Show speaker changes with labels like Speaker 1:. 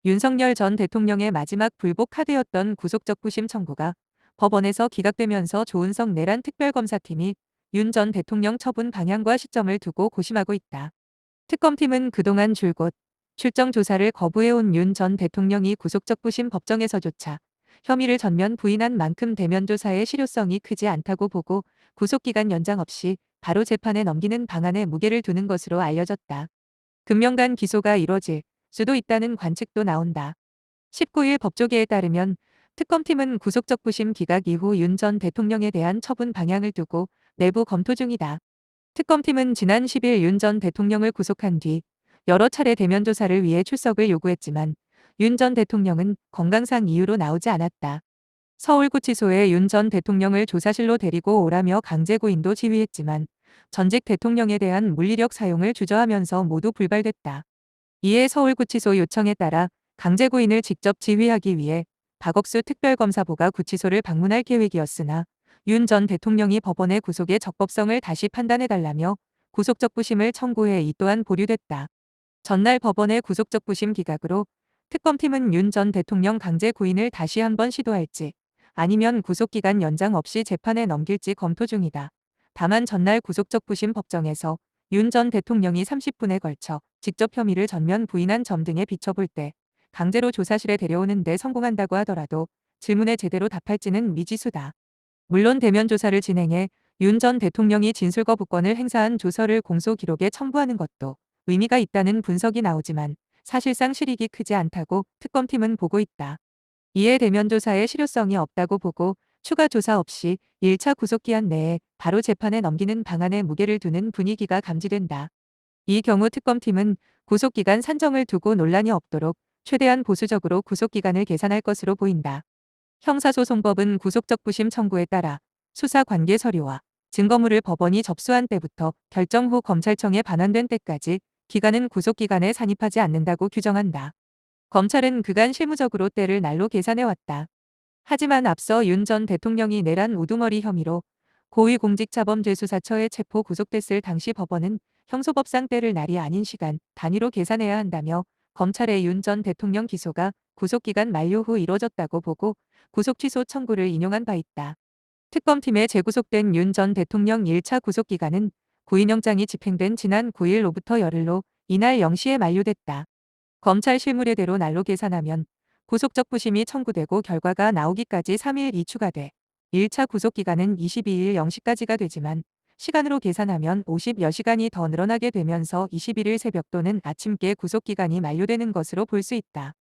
Speaker 1: 윤석열 전 대통령의 마지막 불복 카드였던 구속적부심 청구가 법원에서 기각되면서 조은석 내란 특별검사팀이 윤 전 대통령 처분 방향과 시점을 두고 고심하고 있다. 특검팀은 그동안 줄곧 출정 조사를 거부해온 윤 전 대통령이 구속적부심 법정에서조차 혐의를 전면 부인한 만큼 대면 조사의 실효성이 크지 않다고 보고 구속기간 연장 없이 바로 재판에 넘기는 방안에 무게를 두는 것으로 알려졌다. 금명간 기소가 이뤄질 수도 있다는 관측도 나온다. 19일 법조계에 따르면 특검팀은 구속적부심 기각 이후 윤 전 대통령에 대한 처분 방향을 두고 내부 검토 중이다. 특검팀은 지난 10일 윤 전 대통령을 구속한 뒤 여러 차례 대면 조사를 위해 출석을 요구했지만 윤 전 대통령은 건강상 이유로 나오지 않았다. 서울구치소에 윤 전 대통령을 조사실로 데리고 오라며 강제 구인도 지휘했지만 전직 대통령에 대한 물리력 사용을 주저하면서 모두 불발됐다. 이에 서울구치소 요청에 따라 강제 구인을 직접 지휘하기 위해 박억수 특별검사보가 구치소를 방문할 계획이었으나 윤 전 대통령이 법원의 구속의 적법성을 다시 판단해달라며 구속적부심을 청구해 이 또한 보류됐다. 전날 법원의 구속적부심 기각으로 특검팀은 윤 전 대통령 강제 구인을 다시 한번 시도할지 아니면 구속기간 연장 없이 재판에 넘길지 검토 중이다. 다만 전날 구속적부심 법정에서 윤 전 대통령이 30분에 걸쳐 직접 혐의를 전면 부인한 점 등에 비춰볼 때 강제로 조사실에 데려오는 데 성공한다고 하더라도 질문에 제대로 답할지는 미지수다. 물론 대면 조사를 진행해 윤 전 대통령이 진술거부권을 행사한 조서를 공소 기록에 첨부하는 것도 의미가 있다는 분석이 나오지만 사실상 실익이 크지 않다고 특검팀은 보고 있다. 이에 대면 조사에 실효성이 없다고 보고 추가 조사 없이 1차 구속기한 내에 바로 재판에 넘기는 방안에 무게를 두는 분위기가 감지된다. 이 경우 특검팀은 구속기간 산정을 두고 논란이 없도록 최대한 보수적으로 구속기간을 계산할 것으로 보인다. 형사소송법은 구속적부심 청구에 따라 수사 관계 서류와 증거물을 법원이 접수한 때부터 결정 후 검찰청에 반환된 때까지 기간은 구속기간에 산입하지 않는다고 규정한다. 검찰은 그간 실무적으로 때를 날로 계산해왔다. 하지만 앞서 윤 전 대통령이 내란 우두머리 혐의로 고위공직자범죄수사처에 체포 구속됐을 당시 법원은 형소법상 때를 날이 아닌 시간 단위로 계산해야 한다며 검찰의 윤 전 대통령 기소가 구속기간 만료 후 이뤄졌다고 보고 구속취소 청구를 인용한 바 있다. 특검팀에 재구속된 윤 전 대통령 1차 구속기간은 구인영장이 집행된 지난 9일로부터 열흘로 이날 0시에 만료됐다. 검찰 실무례대로 날로 계산하면 구속적부심이 청구되고 결과가 나오기까지 3일이 추가돼 1차 구속기간은 22일 0시까지가 되지만 시간으로 계산하면 50여 시간이 더 늘어나게 되면서 21일 새벽 또는 아침께 구속기간이 만료되는 것으로 볼 수 있다.